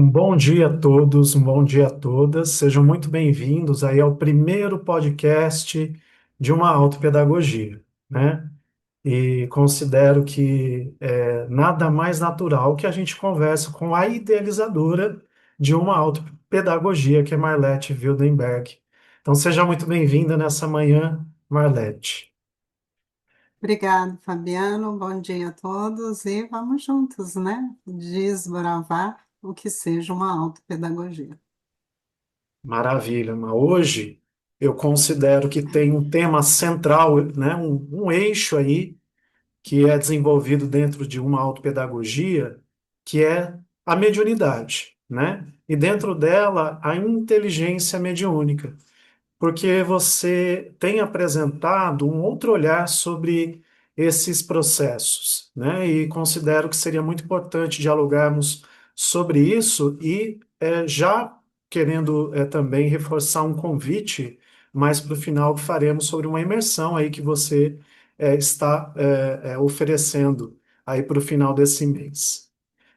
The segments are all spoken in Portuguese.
Um bom dia a todos, um bom dia a todas. Sejam muito bem-vindos aí ao primeiro podcast de uma autopedagogia, né? E considero que é nada mais natural que a gente converse com a idealizadora de uma autopedagogia, que é Marlete Wildenberg. Então, seja muito bem-vinda nessa manhã, Marlete. Obrigada, Fabiano. Bom dia a todos e vamos juntos, né? Desbravar o que seja uma autopedagogia. Maravilha, mas hoje eu considero que tem um tema central, né? Um eixo aí que é desenvolvido dentro de uma autopedagogia, que é a mediunidade, né? E dentro dela, a inteligência mediúnica, porque você tem apresentado um outro olhar sobre esses processos, né? E considero que seria muito importante dialogarmos sobre isso e já querendo também reforçar um convite mais para o final que faremos sobre uma imersão aí que você está oferecendo aí para o final desse mês.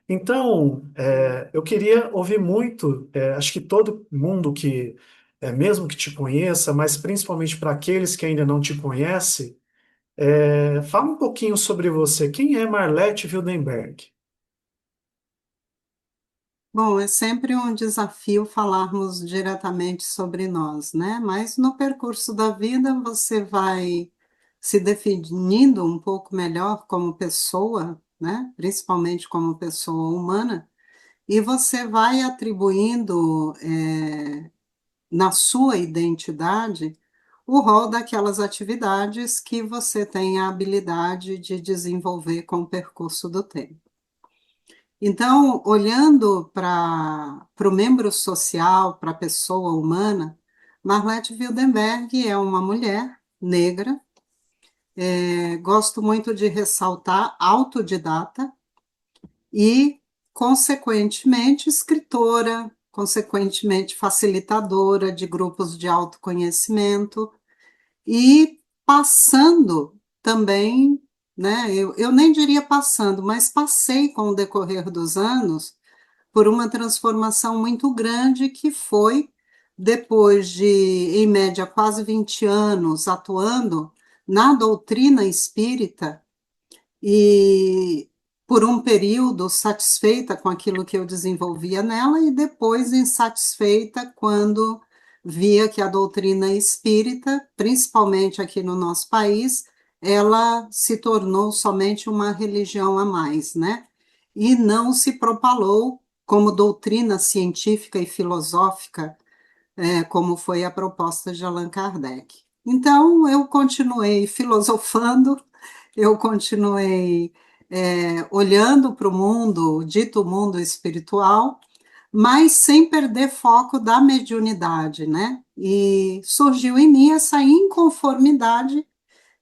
Então, eu queria ouvir muito, acho que todo mundo que, mesmo que te conheça, mas principalmente para aqueles que ainda não te conhecem, fala um pouquinho sobre você. Quem é Marlete Wildenberg? Bom, é sempre um desafio falarmos diretamente sobre nós, né? Mas no percurso da vida você vai se definindo um pouco melhor como pessoa, né? Principalmente como pessoa humana, e você vai atribuindo, na sua identidade, o rol daquelas atividades que você tem a habilidade de desenvolver com o percurso do tempo. Então, olhando para o membro social, para a pessoa humana, Marlete Wildenberg é uma mulher negra, gosto muito de ressaltar, autodidata e, consequentemente, escritora, consequentemente, facilitadora de grupos de autoconhecimento, e passando também, né? Eu nem diria passando, mas passei com o decorrer dos anos por uma transformação muito grande que foi depois de, em média, quase 20 anos atuando na doutrina espírita e por um período satisfeita com aquilo que eu desenvolvia nela e depois insatisfeita quando via que a doutrina espírita, principalmente aqui no nosso país, ela se tornou somente uma religião a mais, né? E não se propalou como doutrina científica e filosófica, como foi a proposta de Allan Kardec. Então, eu continuei filosofando, eu continuei olhando para o mundo, dito mundo espiritual, mas sem perder foco da mediunidade, né? E surgiu em mim essa inconformidade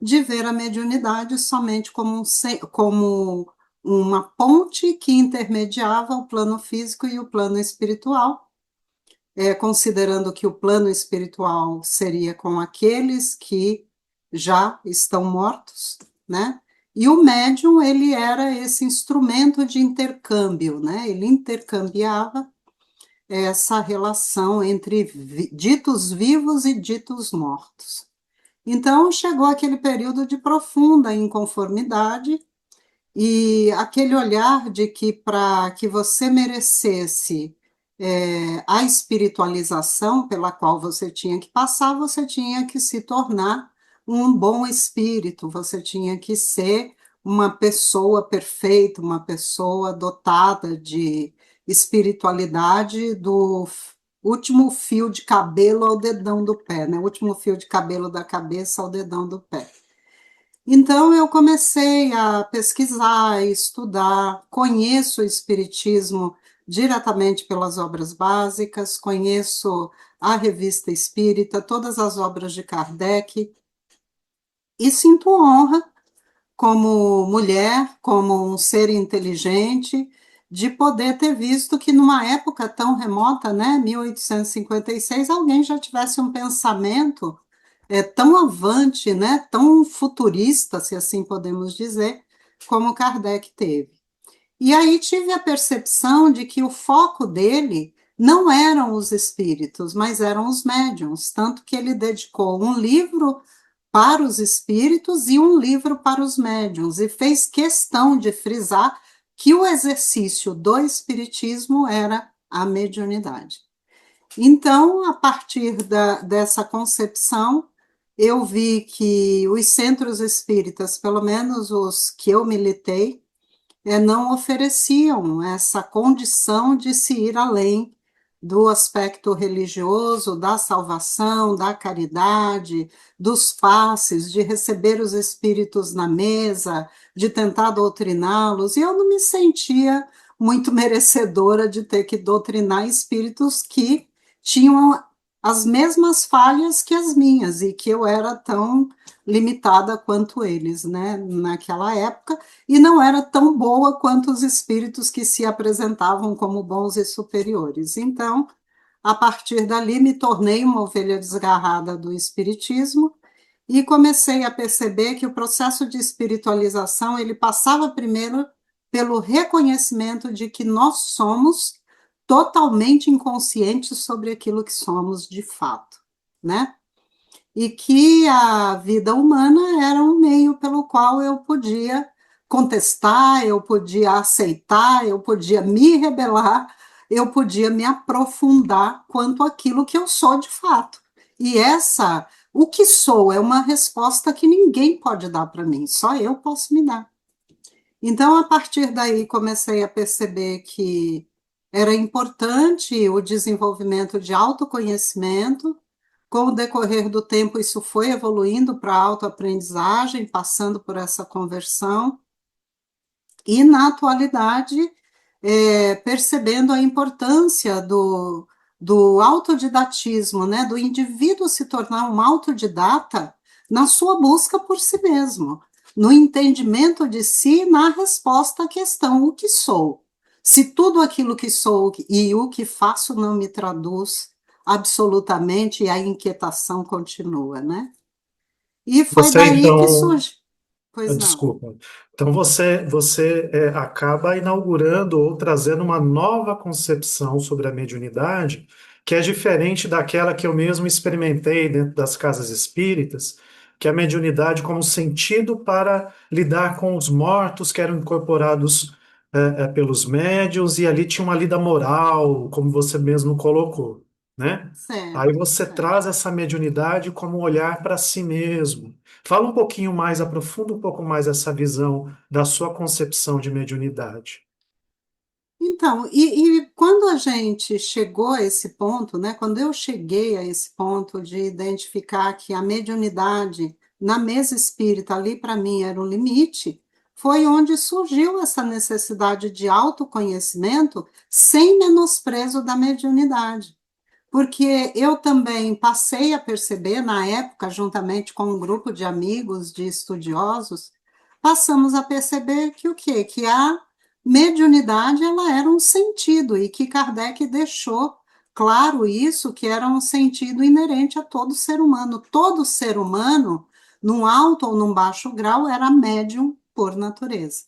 de ver a mediunidade somente como uma ponte que intermediava o plano físico e o plano espiritual, considerando que o plano espiritual seria com aqueles que já estão mortos, né? E o médium, ele era esse instrumento de intercâmbio, né? Ele intercambiava essa relação entre ditos vivos e ditos mortos. Então, chegou aquele período de profunda inconformidade e aquele olhar de que para que você merecesse a espiritualização pela qual você tinha que passar, você tinha que se tornar um bom espírito, você tinha que ser uma pessoa perfeita, uma pessoa dotada de espiritualidade do último fio de cabelo ao dedão do pé, né? O último fio de cabelo da cabeça ao dedão do pé. Então, eu comecei a pesquisar, estudar, conheço o Espiritismo diretamente pelas obras básicas, conheço a Revista Espírita, todas as obras de Kardec, e sinto honra, como mulher, como um ser inteligente, de poder ter visto que numa época tão remota, né, 1856, alguém já tivesse um pensamento tão avante, né, tão futurista, se assim podemos dizer, como Kardec teve. E aí tive a percepção de que o foco dele não eram os espíritos, mas eram os médiuns, tanto que ele dedicou um livro para os espíritos e um livro para os médiuns, e fez questão de frisar que o exercício do espiritismo era a mediunidade. Então, a partir dessa concepção, eu vi que os centros espíritas, pelo menos os que eu militei, não ofereciam essa condição de se ir além do aspecto religioso, da salvação, da caridade, dos passes, de receber os espíritos na mesa, de tentar doutriná-los, e eu não me sentia muito merecedora de ter que doutrinar espíritos que tinham as mesmas falhas que as minhas e que eu era tão limitada quanto eles, né, naquela época, e não era tão boa quanto os espíritos que se apresentavam como bons e superiores. Então, a partir dali, me tornei uma ovelha desgarrada do espiritismo e comecei a perceber que o processo de espiritualização ele passava primeiro pelo reconhecimento de que nós somos totalmente inconscientes sobre aquilo que somos de fato, né? E que a vida humana era um meio pelo qual eu podia contestar, eu podia aceitar, eu podia me rebelar, eu podia me aprofundar quanto àquilo que eu sou de fato. E o que sou, é uma resposta que ninguém pode dar para mim, só eu posso me dar. Então, a partir daí, comecei a perceber que era importante o desenvolvimento de autoconhecimento. Com o decorrer do tempo, isso foi evoluindo para a autoaprendizagem, passando por essa conversão, e na atualidade, percebendo a importância do autodidatismo, né, do indivíduo se tornar um autodidata na sua busca por si mesmo, no entendimento de si, na resposta à questão: o que sou? Se tudo aquilo que sou e o que faço não me traduz absolutamente, e a inquietação continua, né? E foi Você daí que então, surge. Pois não. desculpa. Então você acaba inaugurando ou trazendo uma nova concepção sobre a mediunidade, que é diferente daquela que eu mesmo experimentei dentro das casas espíritas, que é a mediunidade como sentido para lidar com os mortos que eram incorporados pelos médiuns, e ali tinha uma lida moral, como você mesmo colocou, né? Aí Certo, você certo. traz essa mediunidade como um olhar para si mesmo. Fala um pouquinho mais, aprofunda um pouco mais essa visão da sua concepção de mediunidade. Então, e quando a gente chegou a esse ponto, né, quando eu cheguei a esse ponto de identificar que a mediunidade na mesa espírita ali para mim era o limite, foi onde surgiu essa necessidade de autoconhecimento sem menosprezo da mediunidade. Porque eu também passei a perceber, na época, juntamente com um grupo de amigos, de estudiosos, passamos a perceber que o quê? Que a mediunidade ela era um sentido e que Kardec deixou claro isso, que era um sentido inerente a todo ser humano. Todo ser humano, num alto ou num baixo grau, era médium por natureza.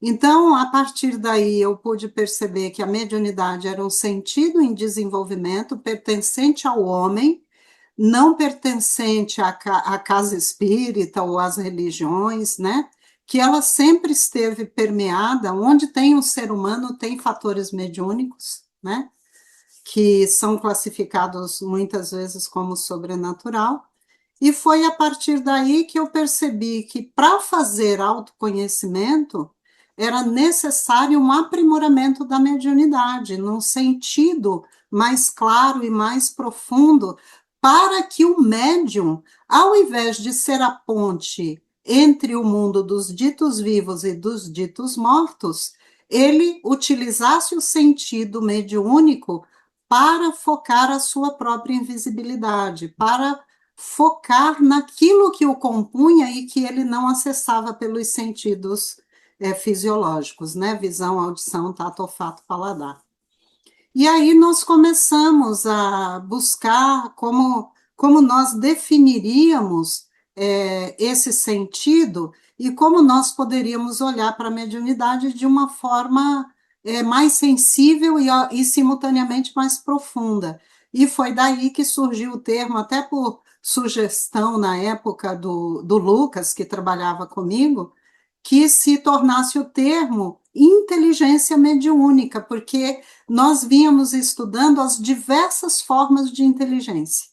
Então, a partir daí, eu pude perceber que a mediunidade era um sentido em desenvolvimento pertencente ao homem, não pertencente à casa espírita ou às religiões, né? Que ela sempre esteve permeada, onde tem um ser humano, tem fatores mediúnicos, né? Que são classificados muitas vezes como sobrenatural. E foi a partir daí que eu percebi que para fazer autoconhecimento era necessário um aprimoramento da mediunidade, num sentido mais claro e mais profundo, para que o médium, ao invés de ser a ponte entre o mundo dos ditos vivos e dos ditos mortos, ele utilizasse o sentido mediúnico para focar a sua própria invisibilidade, para focar naquilo que o compunha e que ele não acessava pelos sentidos fisiológicos, né? Visão, audição, tato, olfato, paladar. E aí nós começamos a buscar como nós definiríamos esse sentido e como nós poderíamos olhar para a mediunidade de uma forma mais sensível e simultaneamente mais profunda. E foi daí que surgiu o termo, até por sugestão na época do Lucas, que trabalhava comigo, que se tornasse o termo inteligência mediúnica, porque nós vínhamos estudando as diversas formas de inteligência,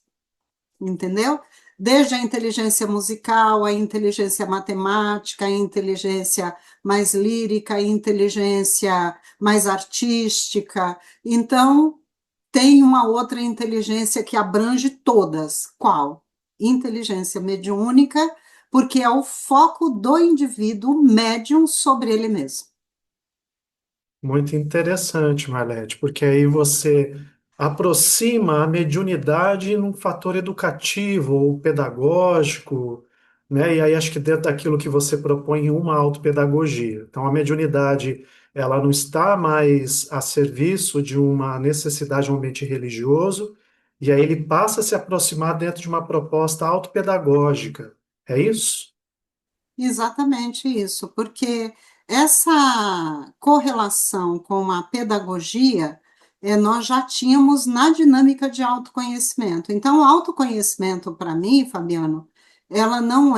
entendeu? Desde a inteligência musical, a inteligência matemática, a inteligência mais lírica, a inteligência mais artística. Então, tem uma outra inteligência que abrange todas. Qual? Inteligência mediúnica, porque é o foco do indivíduo médium sobre ele mesmo. Muito interessante, Marlete, porque aí você aproxima a mediunidade num fator educativo ou pedagógico, né? E aí acho que dentro daquilo que você propõe uma autopedagogia. Então a mediunidade, ela não está mais a serviço de uma necessidade de um ambiente religioso, e aí ele passa a se aproximar dentro de uma proposta autopedagógica. É isso? Exatamente isso, porque essa correlação com a pedagogia nós já tínhamos na dinâmica de autoconhecimento. Então, o autoconhecimento, para mim, Fabiano, ela não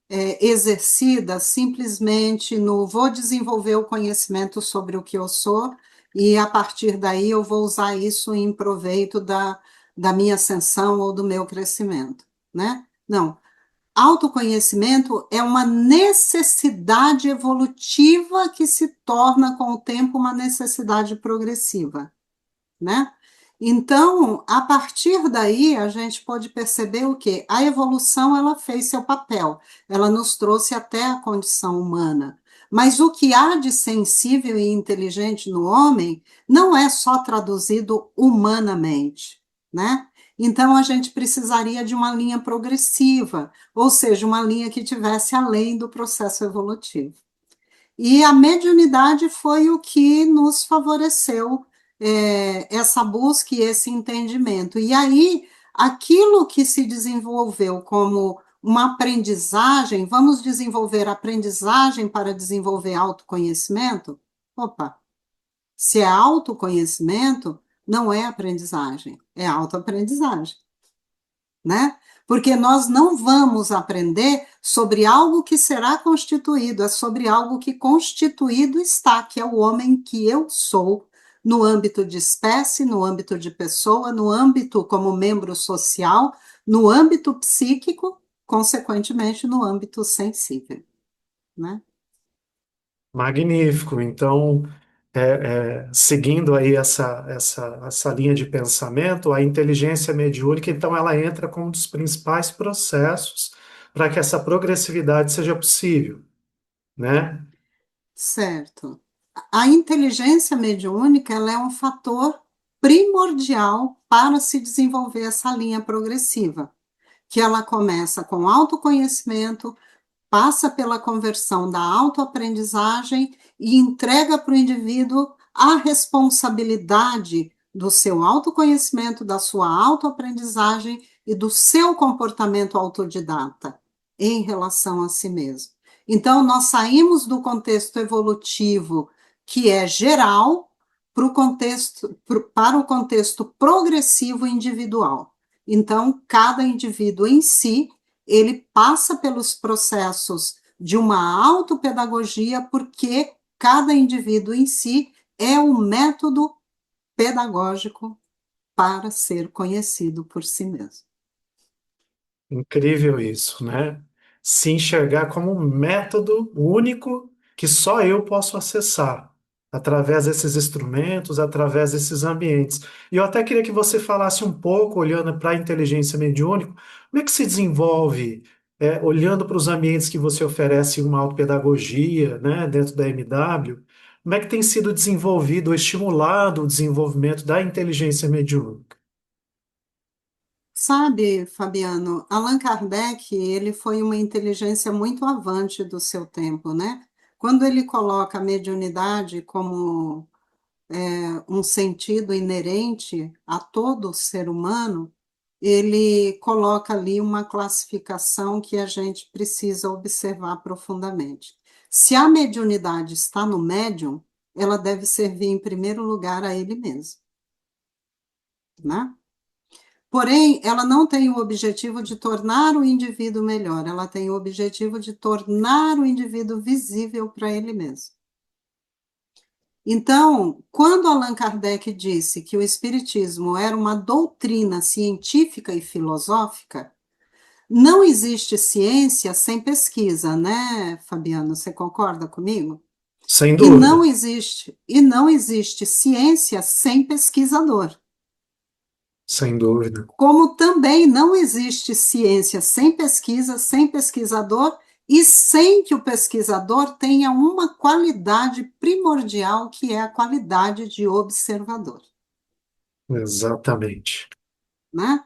exercida simplesmente no vou desenvolver o conhecimento sobre o que eu sou e a partir daí eu vou usar isso em proveito da minha ascensão ou do meu crescimento, né? Não. Autoconhecimento é uma necessidade evolutiva que se torna com o tempo uma necessidade progressiva, né? Então, a partir daí, a gente pode perceber o quê? A evolução, ela fez seu papel, ela nos trouxe até a condição humana. Mas o que há de sensível e inteligente no homem não é só traduzido humanamente, né? Então, a gente precisaria de uma linha progressiva, ou seja, uma linha que tivesse além do processo evolutivo. E a mediunidade foi o que nos favoreceu essa busca e esse entendimento. E aí, aquilo que se desenvolveu como uma aprendizagem, vamos desenvolver aprendizagem para desenvolver autoconhecimento? Opa, se é autoconhecimento, não é aprendizagem, é autoaprendizagem, né? Porque nós não vamos aprender sobre algo que será constituído, é sobre algo que constituído está, que é o homem que eu sou, no âmbito de espécie, no âmbito de pessoa, no âmbito como membro social, no âmbito psíquico, consequentemente no âmbito sensível, né? Magnífico. Então, seguindo aí essa linha de pensamento, a inteligência mediúnica, então, ela entra como um dos principais processos para que essa progressividade seja possível, né? Certo. A inteligência mediúnica, ela é um fator primordial para se desenvolver essa linha progressiva, que ela começa com autoconhecimento, passa pela conversão da autoaprendizagem e entrega para o indivíduo a responsabilidade do seu autoconhecimento, da sua autoaprendizagem e do seu comportamento autodidata em relação a si mesmo. Então, nós saímos do contexto evolutivo, que é geral, para o contexto progressivo individual. Então, cada indivíduo em si ele passa pelos processos de uma autopedagogia, porque cada indivíduo em si é um método pedagógico para ser conhecido por si mesmo. Incrível isso, né? Se enxergar como um método único que só eu posso acessar, através desses instrumentos, através desses ambientes. E eu até queria que você falasse um pouco, olhando para a inteligência mediúnica, como é que se desenvolve, olhando para os ambientes que você oferece uma autopedagogia, né, dentro da MW, como é que tem sido desenvolvido ou estimulado o desenvolvimento da inteligência mediúnica? Sabe, Fabiano, Allan Kardec, ele foi uma inteligência muito avante do seu tempo, né? Quando ele coloca a mediunidade como um sentido inerente a todo ser humano, ele coloca ali uma classificação que a gente precisa observar profundamente. Se a mediunidade está no médium, ela deve servir em primeiro lugar a ele mesmo, né? Porém, ela não tem o objetivo de tornar o indivíduo melhor, ela tem o objetivo de tornar o indivíduo visível para ele mesmo. Então, quando Allan Kardec disse que o Espiritismo era uma doutrina científica e filosófica, não existe ciência sem pesquisa, né, Fabiano? Você concorda comigo? Sem E dúvida, não existe ciência sem pesquisador. sem dúvida. Como também não existe ciência sem pesquisa, sem pesquisador e sem que o pesquisador tenha uma qualidade primordial, que é a qualidade de observador, Exatamente. né?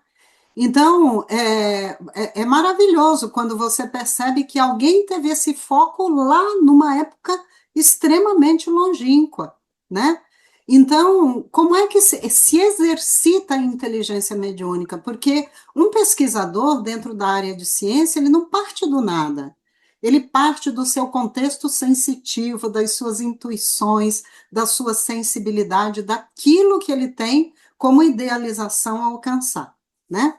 Então, é maravilhoso quando você percebe que alguém teve esse foco lá numa época extremamente longínqua, né? Então, como é que se exercita a inteligência mediúnica? Porque um pesquisador dentro da área de ciência, ele não parte do nada. Ele parte do seu contexto sensitivo, das suas intuições, da sua sensibilidade, daquilo que ele tem como idealização a alcançar, né?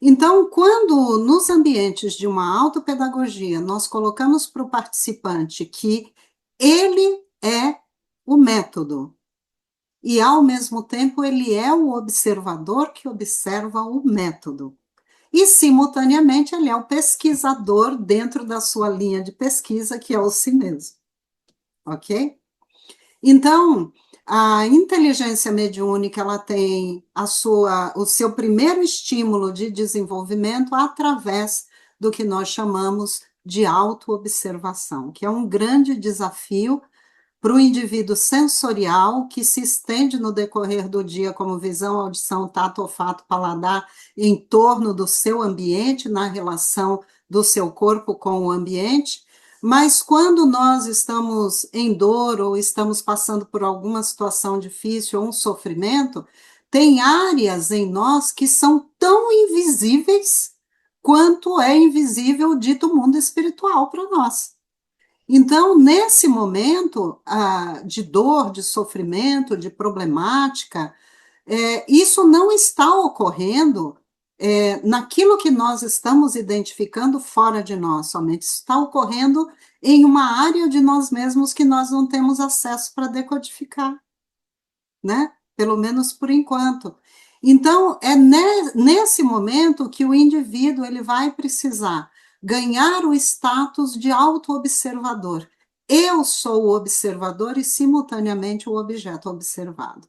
Então, quando nos ambientes de uma autopedagogia nós colocamos para o participante que ele é o método e, ao mesmo tempo, ele é o observador que observa o método, e, simultaneamente, ele é o pesquisador dentro da sua linha de pesquisa, que é o si mesmo, ok? Então, a inteligência mediúnica ela tem o seu primeiro estímulo de desenvolvimento através do que nós chamamos de autoobservação, que é um grande desafio para o indivíduo sensorial que se estende no decorrer do dia como visão, audição, tato, olfato, paladar, em torno do seu ambiente, na relação do seu corpo com o ambiente. Mas quando nós estamos em dor ou estamos passando por alguma situação difícil ou um sofrimento, tem áreas em nós que são tão invisíveis quanto é invisível o dito mundo espiritual para nós. Então, nesse momento de dor, de sofrimento, de problemática, isso não está ocorrendo naquilo que nós estamos identificando fora de nós, somente está ocorrendo em uma área de nós mesmos que nós não temos acesso para decodificar, né? Pelo menos por enquanto. Então, é nesse momento que o indivíduo ele vai precisar ganhar o status de autoobservador. Eu sou o observador e, simultaneamente, o objeto observado,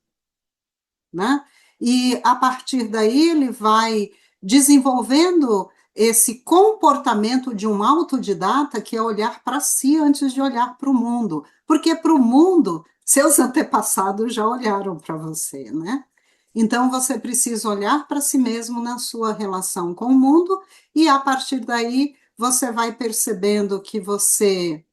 né? E, a partir daí, ele vai desenvolvendo esse comportamento de um autodidata, que é olhar para si antes de olhar para o mundo. Porque para o mundo, seus antepassados já olharam para você, né? Então, você precisa olhar para si mesmo na sua relação com o mundo, e, a partir daí, você vai percebendo que você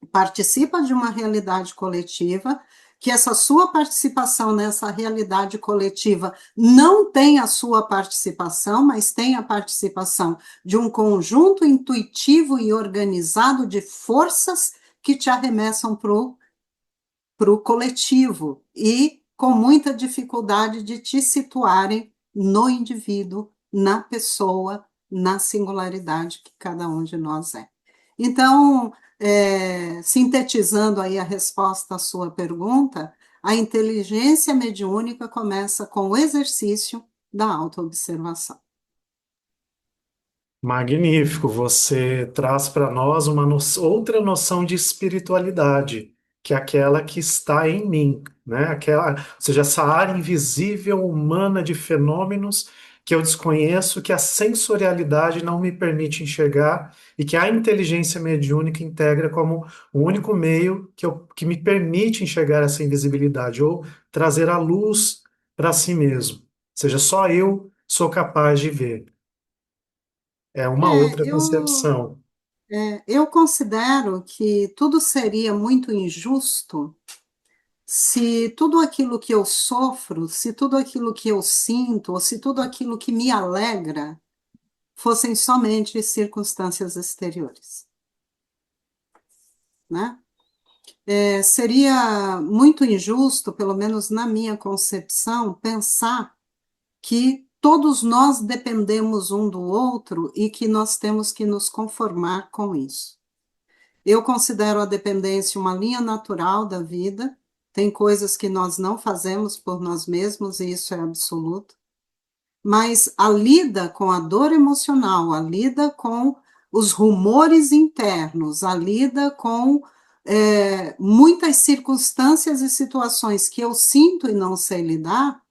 participa de uma realidade coletiva, que essa sua participação nessa realidade coletiva não tem a sua participação, mas tem a participação de um conjunto intuitivo e organizado de forças que te arremessam para o coletivo e com muita dificuldade de te situarem no indivíduo, na pessoa, na singularidade que cada um de nós é. Então, sintetizando aí a resposta à sua pergunta, a inteligência mediúnica começa com o exercício da autoobservação. Magnífico, você traz para nós uma outra noção de espiritualidade, que é aquela que está em mim, né? Aquela, ou seja, essa área invisível humana de fenômenos que eu desconheço, que a sensorialidade não me permite enxergar e que a inteligência mediúnica integra como o único meio que me permite enxergar essa invisibilidade ou trazer a luz para si mesmo. Ou seja, só eu sou capaz de ver. É uma É, outra concepção. eu considero que tudo seria muito injusto se tudo aquilo que eu sofro, se tudo aquilo que eu sinto, ou se tudo aquilo que me alegra fossem somente circunstâncias exteriores, né? Seria muito injusto, pelo menos na minha concepção, pensar que todos nós dependemos um do outro e que nós temos que nos conformar com isso. Eu considero a dependência uma linha natural da vida, tem coisas que nós não fazemos por nós mesmos, e isso é absoluto, mas a lida com a dor emocional, a lida com os rumores internos, a lida com muitas circunstâncias e situações que eu sinto e não sei lidar,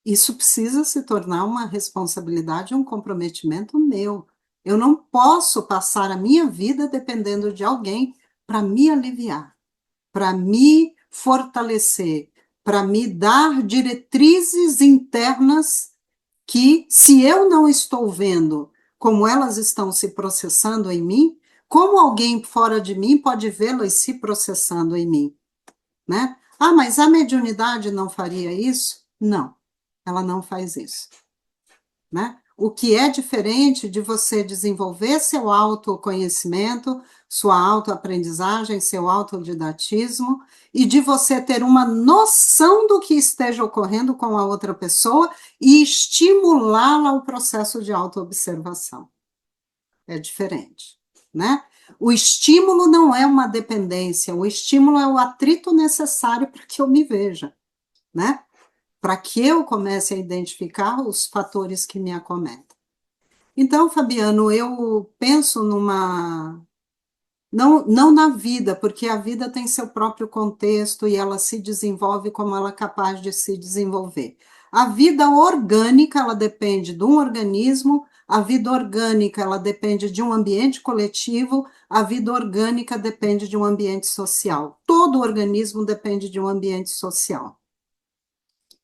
isso precisa se tornar uma responsabilidade, um comprometimento meu. Eu não posso passar a minha vida dependendo de alguém para me aliviar, para me fortalecer, para me dar diretrizes internas que, se eu não estou vendo como elas estão se processando em mim, como alguém fora de mim pode vê-las se processando em mim, né? Ah, mas a mediunidade não faria isso? Não, ela não faz isso, né? O que é diferente de você desenvolver seu autoconhecimento, sua autoaprendizagem, seu autodidatismo, e de você ter uma noção do que esteja ocorrendo com a outra pessoa e estimulá-la ao processo de autoobservação. É diferente, né? O estímulo não é uma dependência, o estímulo é o atrito necessário para que eu me veja, né? Para que eu comece a identificar os fatores que me acometem. Então, Fabiano, eu penso numa. Não, não na vida, porque a vida tem seu próprio contexto e ela se desenvolve como ela é capaz de se desenvolver. A vida orgânica, ela depende de um organismo, a vida orgânica, ela depende de um ambiente coletivo, a vida orgânica depende de um ambiente social. Todo organismo depende de um ambiente social.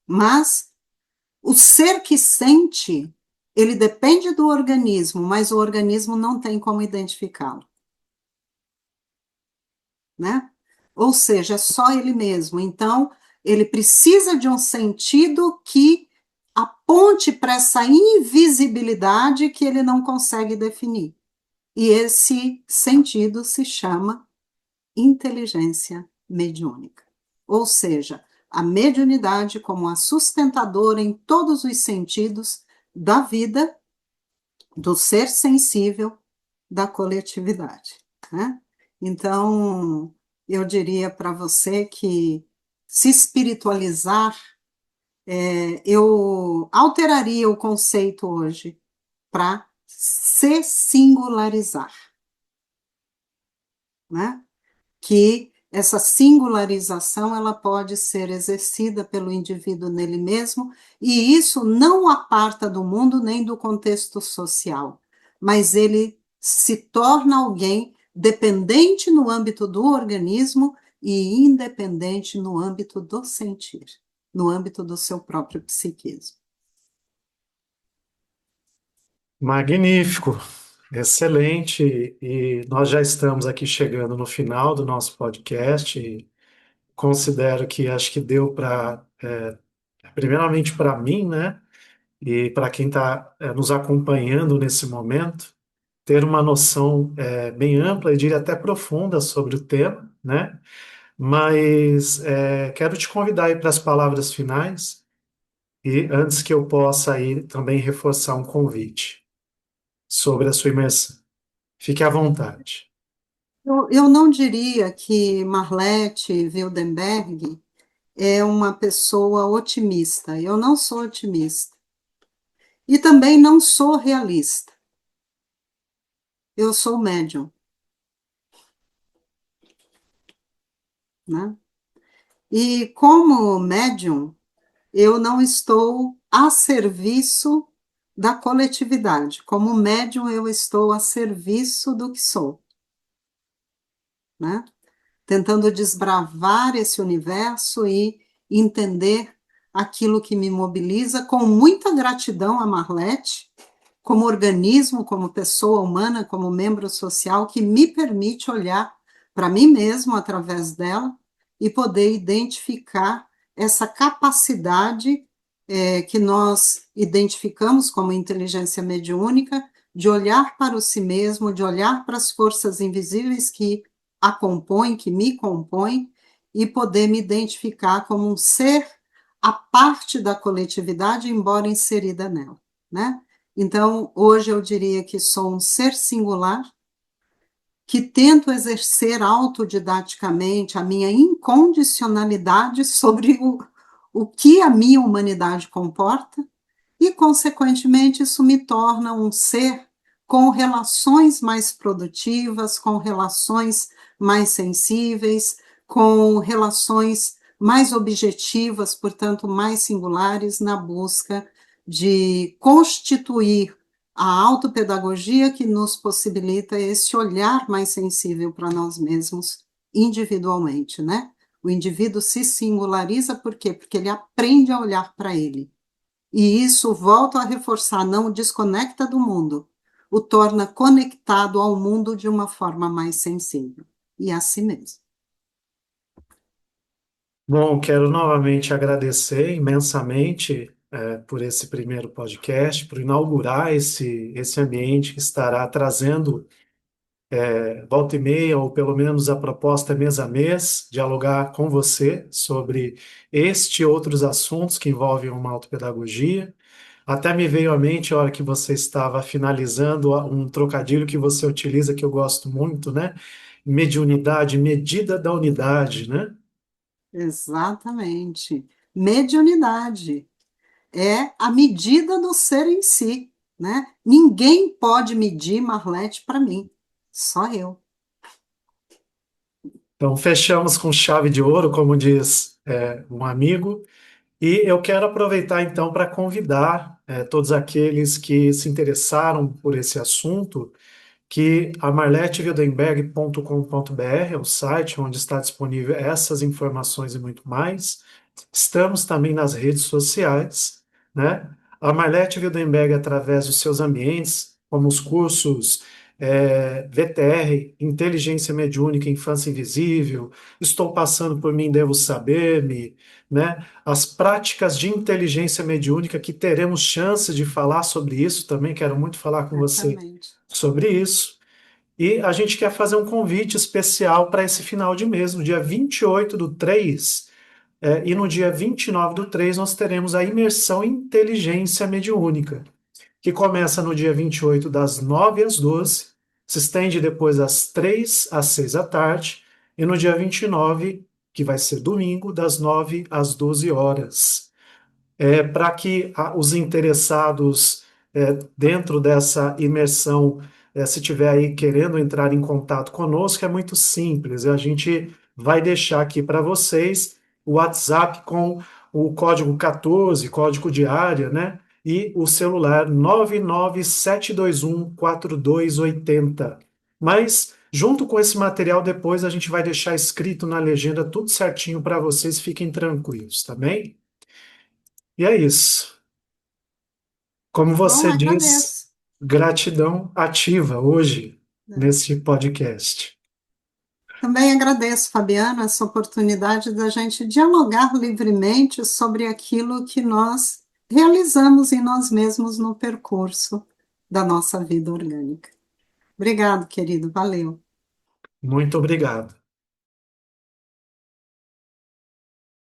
Mas o ser que sente, ele depende do organismo, mas o organismo não tem como identificá-lo, né? Ou seja, é só ele mesmo. Então, ele precisa de um sentido que aponte para essa invisibilidade que ele não consegue definir. E esse sentido se chama inteligência mediúnica. Ou seja, a mediunidade como a sustentadora em todos os sentidos da vida, do ser sensível, da coletividade, né? Então, eu diria para você que se espiritualizar, eu alteraria o conceito hoje para se singularizar, né? Que essa singularização ela pode ser exercida pelo indivíduo nele mesmo, e isso não o aparta do mundo nem do contexto social, mas ele se torna alguém dependente no âmbito do organismo e independente no âmbito do sentir, no âmbito do seu próprio psiquismo. Magnífico, excelente. E nós já estamos aqui chegando no final do nosso podcast. E considero que acho que deu para, primeiramente para mim, né, e para quem está nos acompanhando nesse momento, ter uma noção bem ampla, e diria até profunda sobre o tema, né? Mas quero te convidar aí para as palavras finais e antes que eu possa aí também reforçar um convite sobre a sua imersão. Fique à vontade. Eu não diria que Marlete Wildenberg é uma pessoa otimista. Eu não sou otimista. E também não sou realista. Eu sou médium, né? E como médium, eu não estou a serviço da coletividade. Como médium, eu estou a serviço do que sou, né? Tentando desbravar esse universo e entender aquilo que me mobiliza, com muita gratidão a Marlete, como organismo, como pessoa humana, como membro social, que me permite olhar para mim mesmo através dela e poder identificar essa capacidade que nós identificamos como inteligência mediúnica, de olhar para o si mesmo, de olhar para as forças invisíveis que a compõem, que me compõem, e poder me identificar como um ser à parte da coletividade, embora inserida nela, né? Então, hoje eu diria que sou um ser singular, que tento exercer autodidaticamente a minha incondicionalidade sobre o que a minha humanidade comporta, e, consequentemente, isso me torna um ser com relações mais produtivas, com relações mais sensíveis, com relações mais objetivas, portanto, mais singulares, na busca de constituir a autopedagogia que nos possibilita esse olhar mais sensível para nós mesmos individualmente, né? O indivíduo se singulariza por quê? Porque ele aprende a olhar para ele. E isso, volto a reforçar, não o desconecta do mundo, o torna conectado ao mundo de uma forma mais sensível. E a si mesmo. Bom, quero novamente agradecer imensamente por esse primeiro podcast, por inaugurar esse ambiente que estará trazendo volta e meia, ou pelo menos a proposta é mês a mês, dialogar com você sobre este e outros assuntos que envolvem uma autopedagogia. Até me veio à mente, a hora que você estava finalizando, um trocadilho que você utiliza, que eu gosto muito, né? Mediunidade, medida da unidade, né? Exatamente. Mediunidade é a medida do ser em si, né? Ninguém pode medir Marlete para mim, só eu. Então, fechamos com chave de ouro, como diz um amigo. E eu quero aproveitar então para convidar todos aqueles que se interessaram por esse assunto, que a marletewildenberg.com.br é o site onde está disponível essas informações e muito mais. Estamos também nas redes sociais, né? A Marlete Wildenberg, através dos seus ambientes, como os cursos VTR, Inteligência Mediúnica, Infância Invisível, Estou Passando por Mim, Devo Saber-me, né? As práticas de inteligência mediúnica, que teremos chance de falar sobre isso também, quero muito falar com você Certamente. sobre isso. E a gente quer fazer um convite especial para esse final de mês, no dia 28 do 3, e no dia 29 do 3 nós teremos a imersão em inteligência mediúnica, que começa no dia 28 das 9 às 12, se estende depois das 3 às 6 da tarde, e no dia 29, que vai ser domingo, das 9 às 12 horas. Para que os interessados dentro dessa imersão, se tiver aí querendo entrar em contato conosco, é muito simples. A gente vai deixar aqui para vocês o WhatsApp com o código 14, código de área, né? E o celular 997214280. Mas, junto com esse material, depois a gente vai deixar escrito na legenda tudo certinho para vocês, fiquem tranquilos, tá bem? E é isso. Como Tá bom? você diz, Agradeço. gratidão ativa hoje nesse podcast. Também agradeço, Fabiana, essa oportunidade da gente dialogar livremente sobre aquilo que nós realizamos em nós mesmos no percurso da nossa vida orgânica. Obrigado, querido. Valeu. Muito obrigado.